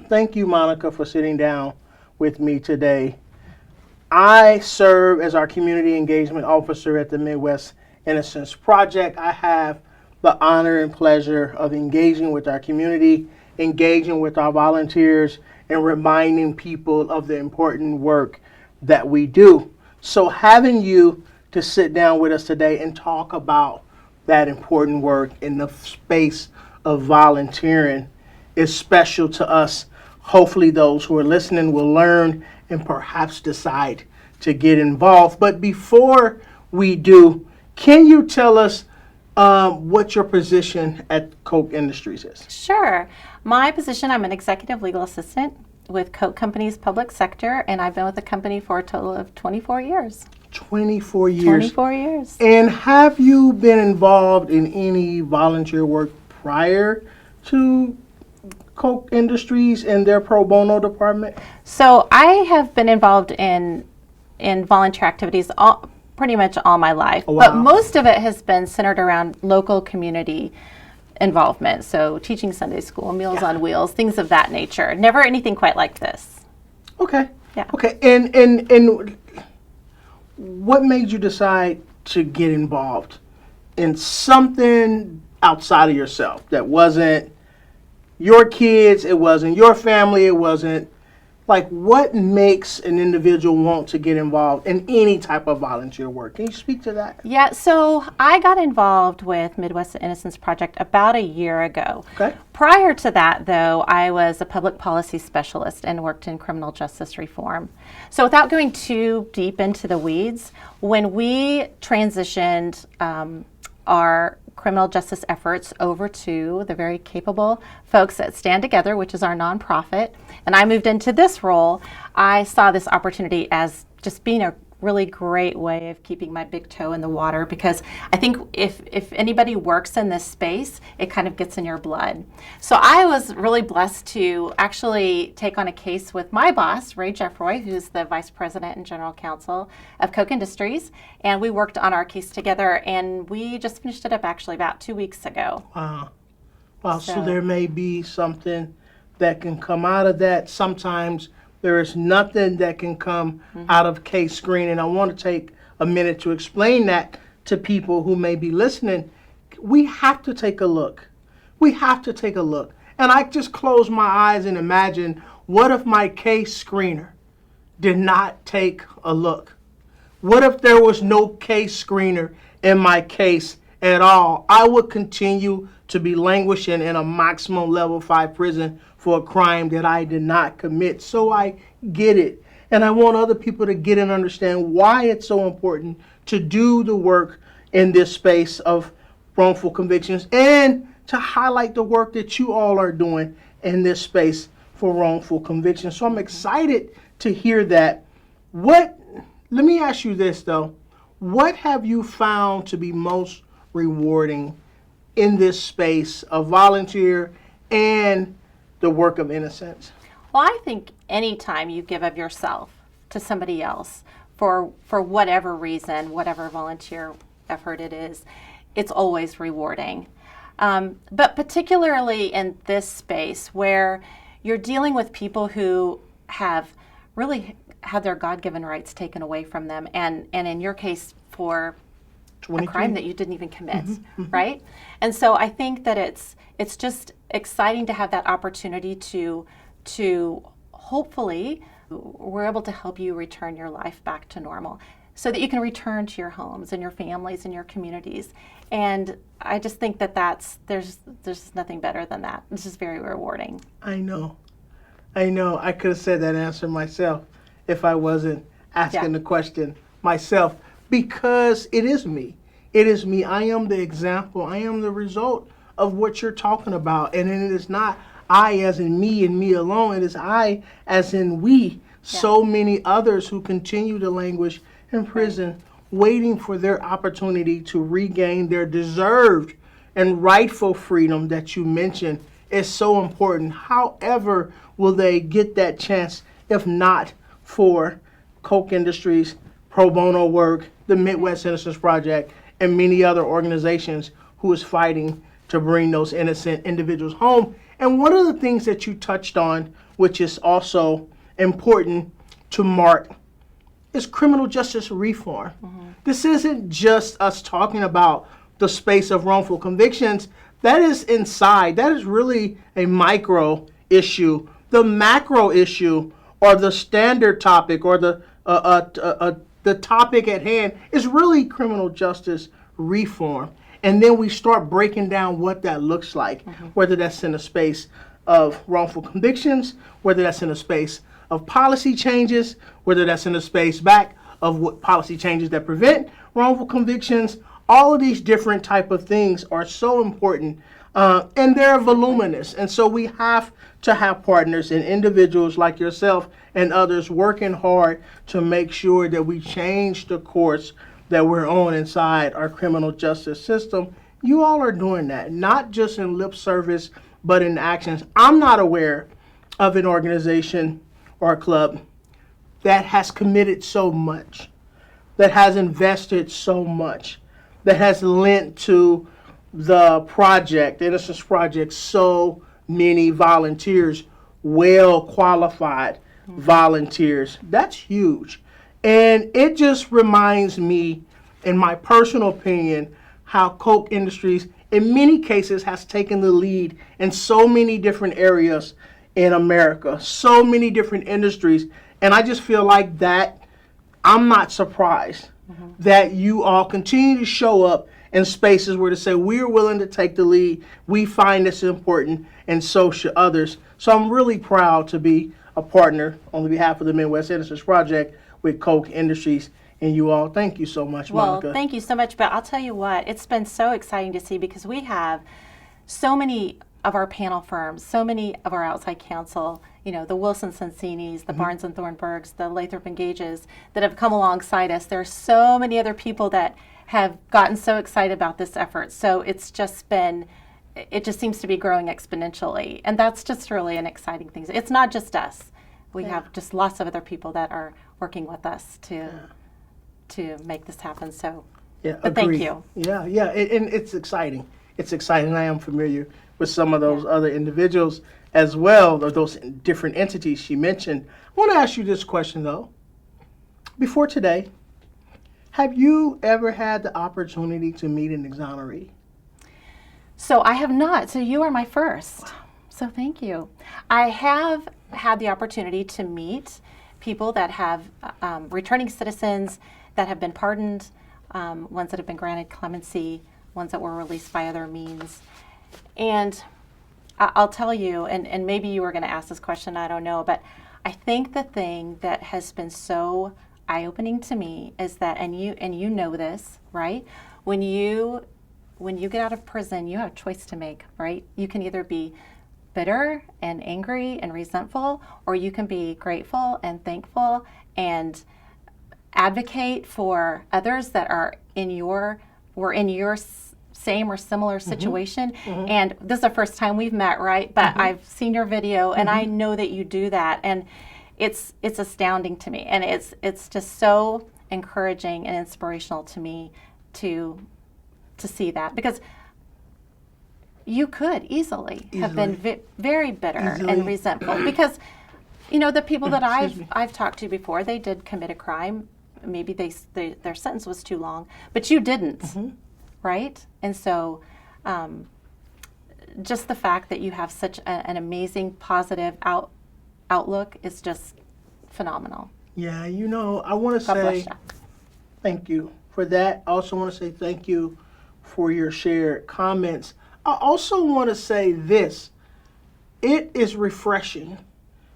Thank you, Monica, for sitting down with me today. I serve as our community engagement officer at the Midwest Innocence Project. I have the honor and pleasure of engaging with our community, engaging with our volunteers, and reminding people of the important work that we do. So having you to sit down with us today and talk about that important work in the space of volunteering is special to us. Hopefully those who are listening will learn and perhaps decide to get involved. But before we do, can you tell us what your position at Koch Industries is? Sure. My position, I'm an executive legal assistant with Koch Companies Public Sector, and I've been with the company for a total of 24 years. 24 years. 24 years. And have you been involved in any volunteer work prior to Koch Industries and their pro bono department? So I have been involved in volunteer activities pretty much all my life. Oh, wow. But most of it has been centered around local community involvement. So teaching Sunday school, Meals on Wheels, things of that nature. Never anything quite like this. Okay. Yeah. Okay. And what made you decide to get involved in something outside of yourself that wasn't your kids, it wasn't your family, it wasn't, like, what makes an individual want to get involved in any type of volunteer work? Can you speak to that? Yeah, so I got involved with Midwest Innocence Project about a year ago. Okay. Prior to that, though, I was a public policy specialist and worked in criminal justice reform. So without going too deep into the weeds, when we transitioned our criminal justice efforts over to the very capable folks at Stand Together, which is our nonprofit, and I moved into this role, I saw this opportunity as just being a really great way of keeping my big toe in the water, because I think if anybody works in this space, it kind of gets in your blood. So I was really blessed to actually take on a case with my boss, Ray Jeffroy, who's the vice president and general counsel of Koch Industries, and we worked on our case together, and we just finished it up actually about 2 weeks ago. Wow. Wow. So there may be something that can come out of that. Sometimes there is nothing that can come out of case screening. I want to take a minute to explain that to people who may be listening. We have to take a look. We have to take a look. And I just close my eyes and imagine, what if my case screener did not take a look? What if there was no case screener in my case at all? I would continue to be languishing in a maximum level 5 prison for a crime that I did not commit. So I get it. And I want other people to get and understand why it's so important to do the work in this space of wrongful convictions, and to highlight the work that you all are doing in this space for wrongful convictions. So I'm excited to hear that. Let me ask you this though. What have you found to be most rewarding in this space of volunteer and the work of innocence? Well, I think anytime you give of yourself to somebody else for whatever reason, whatever volunteer effort it is, it's always rewarding. But particularly in this space where you're dealing with people who have really had their God-given rights taken away from them, and in your case for a crime that you didn't even commit, right? And so I think that it's just exciting to have that opportunity to hopefully we're able to help you return your life back to normal so that you can return to your homes and your families and your communities. And I just think that there's nothing better than that. It's just very rewarding. I know. I could have said that answer myself if I wasn't asking the question myself, because it is me. It is me. I am the example. I am the result of what you're talking about. And it is not I as in me and me alone. It is I as in we. So many others who continue to languish in prison, waiting for their opportunity to regain their deserved and rightful freedom that you mentioned is so important. However, will they get that chance if not for Koch Industries, pro bono work, the Midwest Innocence Project, and many other organizations who is fighting to bring those innocent individuals home? And one of the things that you touched on, which is also important to mark, is criminal justice reform. This isn't just us talking about the space of wrongful convictions. That is inside. That is really a micro issue. The macro issue, or the standard topic, or the topic at hand, is really criminal justice reform. And then we start breaking down what that looks like, whether that's in a space of wrongful convictions, whether that's in a space of policy changes, whether that's in a space back of what policy changes that prevent wrongful convictions. All of these different type of things are so important, and they're voluminous. And so we have to have partners and individuals like yourself and others working hard to make sure that we change the course that we're on inside our criminal justice system. You all are doing that, not just in lip service, but in actions. I'm not aware of an organization or a club that has committed so much, that has invested so much, that has lent to the project, Innocence Project, so many volunteers, well qualified volunteers. That's huge. And it just reminds me, in my personal opinion, how Koch Industries, in many cases, has taken the lead in so many different areas in America, so many different industries. And I just feel like that I'm not surprised that you all continue to show up in spaces where to say, we're willing to take the lead, we find this important, and so should others. So I'm really proud to be a partner on behalf of the Midwest Innocence Project with Koch Industries. And you all, thank you so much, Monica. Well, thank you so much. But I'll tell you what, it's been so exciting to see, because we have so many of our panel firms, so many of our outside counsel, you know, the Wilson Sonsini's, the Barnes and Thornburgs, the Lathrop and Gages, that have come alongside us. There are so many other people that have gotten so excited about this effort. So it's just been, it just seems to be growing exponentially. And that's just really an exciting thing. It's not just us. We have just lots of other people that are working with us to make this happen. So, but thank you. Yeah, and it's exciting. It's exciting. I am familiar with some of those other individuals as well, or those different entities she mentioned. I want to ask you this question, though. Before today, have you ever had the opportunity to meet an exoneree? So I have not. So you are my first. Wow. So thank you. I have had the opportunity to meet people that have returning citizens that have been pardoned, ones that have been granted clemency, ones that were released by other means. And I'll tell you, and maybe you were going to ask this question, I don't know, but I think the thing that has been so eye-opening to me is that, and you know this, right? When you get out of prison, you have a choice to make, right? You can either be bitter and angry and resentful, or you can be grateful and thankful and advocate for others that are in your same or similar situation. And this is the first time we've met, right? But I've seen your video, and I know that you do that, and it's astounding to me, and it's just so encouraging and inspirational to me to see that, because you could easily have been very bitter and resentful, because you know the people that I've talked to before, they did commit a crime. Maybe their sentence was too long, but you didn't, right? And so just the fact that you have such an amazing positive outlook is just phenomenal. Yeah, you know, I want to say thank you for that. I also want to say thank you for your shared comments. I also want to say this. It is refreshing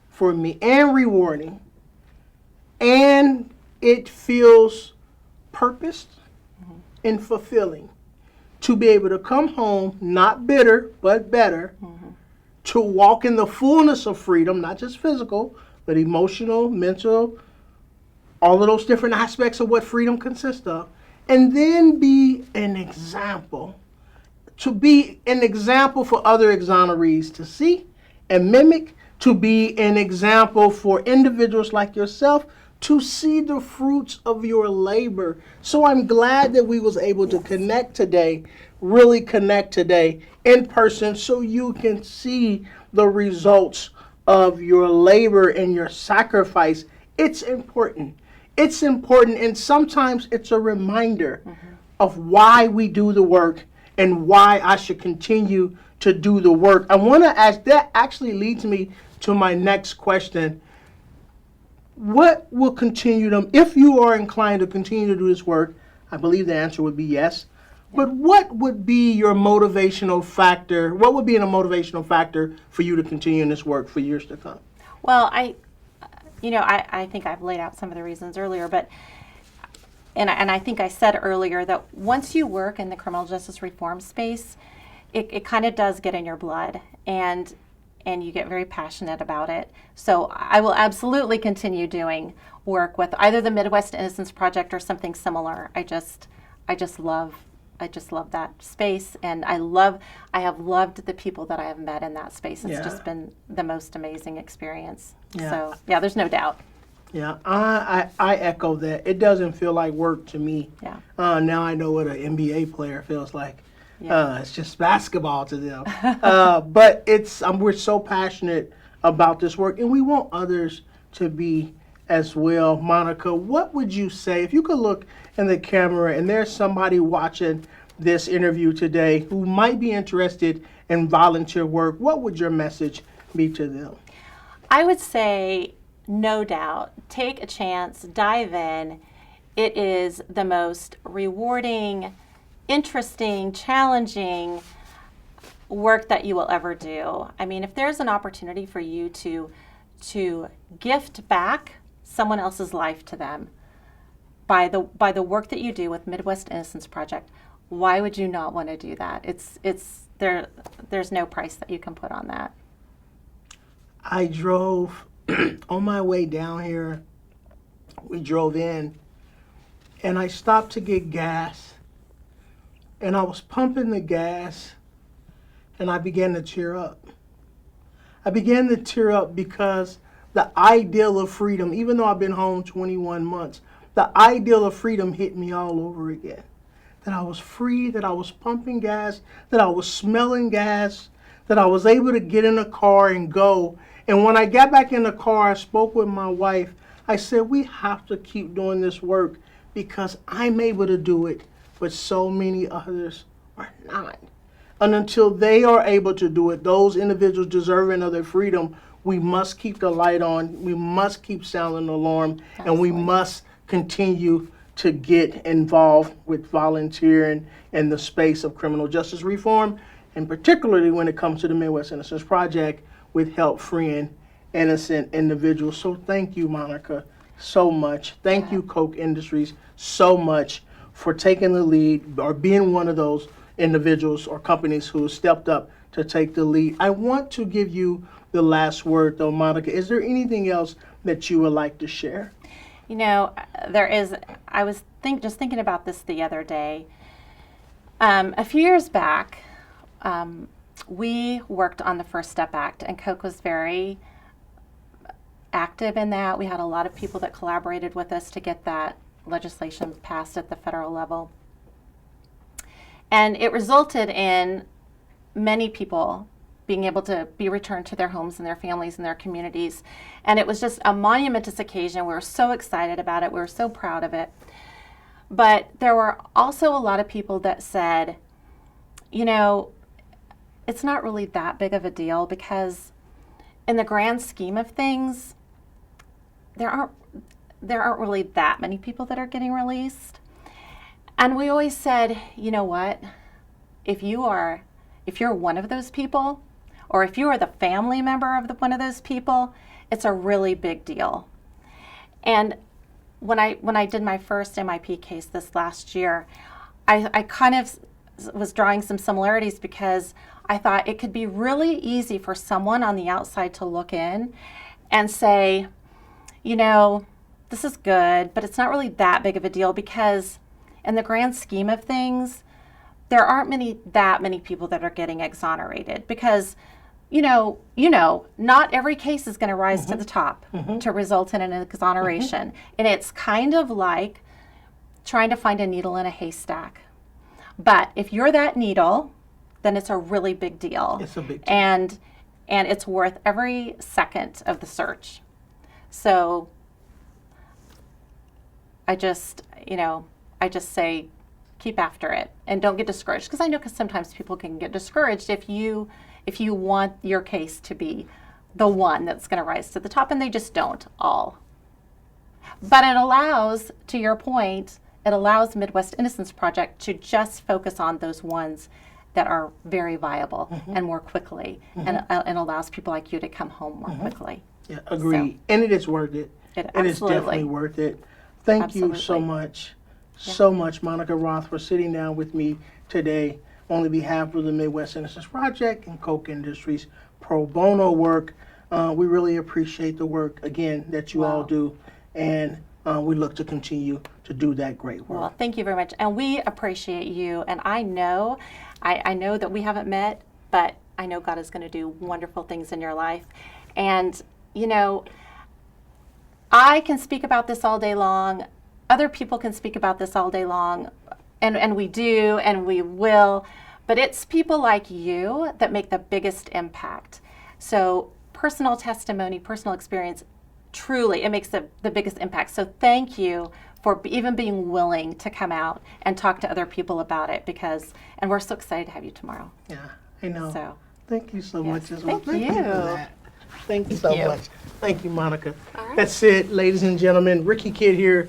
for me and rewarding, and it feels purposed and fulfilling to be able to come home, not bitter, but better, to walk in the fullness of freedom, not just physical, but emotional, mental, all of those different aspects of what freedom consists of, and then be an example, to be an example for other exonerees to see and mimic, to be an example for individuals like yourself to see the fruits of your labor. So I'm glad that we was able to connect today really connect today in person so you can see the results of your labor and your sacrifice. It's important. It's important, and sometimes it's a reminder of why we do the work and why I should continue to do the work. I want to ask, that actually leads me to my next question. What will continue to, if you are inclined to continue to do this work, I believe the answer would be yes. But what would be your motivational factor? What would be a motivational factor for you to continue in this work for years to come? Well, I think I've laid out some of the reasons earlier, but and I think I said earlier that once you work in the criminal justice reform space, it kind of does get in your blood, and you get very passionate about it. So I will absolutely continue doing work with either the Midwest Innocence Project or something similar. I just love that space, and I have loved the people that I have met in that space. It's just been the most amazing experience. Yeah. So yeah, there's no doubt. Yeah, I echo that. It doesn't feel like work to me. Yeah. Now I know what an NBA player feels like. Yeah. It's just basketball to them. But we're so passionate about this work, and we want others to be as well. Monica, what would you say if you could look in the camera and there's somebody watching this interview today who might be interested in volunteer work? What would your message be to them? I would say, no doubt, take a chance, dive in. It is the most rewarding, interesting, challenging work that you will ever do. I mean, if there's an opportunity for you to gift back someone else's life to them by the work that you do with Midwest Innocence Project, why would you not want to do that? There's no price that you can put on that. I drove on my way down here. We drove in, and I stopped to get gas, and I was pumping the gas, and I began to tear up. I began to tear up because the ideal of freedom, even though I've been home 21 months, the ideal of freedom hit me all over again. That I was free, that I was pumping gas, that I was smelling gas, that I was able to get in a car and go. And when I got back in the car, I spoke with my wife. I said, we have to keep doing this work because I'm able to do it, but so many others are not. And until they are able to do it, those individuals deserving of their freedom, we must keep the light on, we must keep sounding the alarm, and we must continue to get involved with volunteering in the space of criminal justice reform, and particularly when it comes to the Midwest Innocence Project with help freeing innocent individuals. So thank you, Monica, so much. Thank you, Koch Industries, so much for taking the lead or being one of those individuals or companies who stepped up to take the lead. I want to give you the last word, though, Monica. Is there anything else that you would like to share? You know, there is. I was just thinking about this the other day. A few years back, we worked on the First Step Act, and Koch was very active in that. We had a lot of people that collaborated with us to get that legislation passed at the federal level. And it resulted in many people being able to be returned to their homes and their families and their communities. And it was just a monumentous occasion. We were so excited about it. We were so proud of it. But there were also a lot of people that said, you know, it's not really that big of a deal because in the grand scheme of things, there aren't really that many people that are getting released. And we always said, you know what, if you're one of those people, or if you are the family member of one of those people, it's a really big deal. And when I did my first MIP case this last year, I kind of was drawing some similarities because I thought it could be really easy for someone on the outside to look in and say, you know, this is good, but it's not really that big of a deal because in the grand scheme of things, there aren't that many people that are getting exonerated because, you know, not every case is going to rise to the top to result in an exoneration. And it's kind of like trying to find a needle in a haystack. But if you're that needle, then it's a really big deal. It's a big deal. And it's worth every second of the search. So I just say keep after it and don't get discouraged, because I know sometimes people can get discouraged if you want your case to be the one that's going to rise to the top, and they just don't all. But it allows, to your point, it allows Midwest Innocence Project to just focus on those ones that are very viable and more quickly, and allows people like you to come home more quickly. Yeah, agreed. And it is worth it. It is definitely worth it. Thank you so much, Monica Roth, for sitting down with me today on the behalf of the Midwest Innocence Project and Koch Industries pro bono work. We really appreciate the work, again, that you all do, and we look to continue to do that great work. Well, thank you very much, and we appreciate you, and I know that we haven't met, but I know God is going to do wonderful things in your life. And, I can speak about this all day long. Other people can speak about this all day long, and we do, and we will. But it's people like you that make the biggest impact. So personal testimony, personal experience, truly, it makes the biggest impact. So thank you for even being willing to come out and talk to other people about it, and we're so excited to have you tomorrow. Yeah, I know. So, thank you so much as well. Thank you. For that. Thank you so much. Thank you, Monica. All right. That's it, ladies and gentlemen. Ricky Kidd here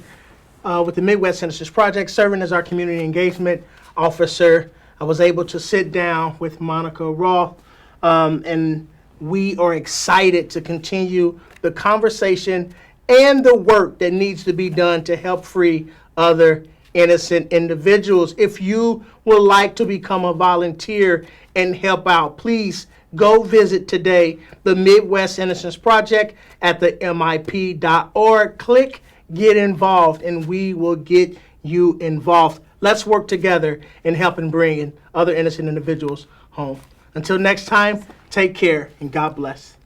with the Midwest Innocence Project, serving as our community engagement officer. I was able to sit down with Monica Roth, and we are excited to continue the conversation and the work that needs to be done to help free other innocent individuals. If you would like to become a volunteer and help out, please go visit today the Midwest Innocence Project at the MIP.org. Click Get Involved, and we will get you involved. Let's work together in helping bring other innocent individuals home. Until next time, take care and God bless.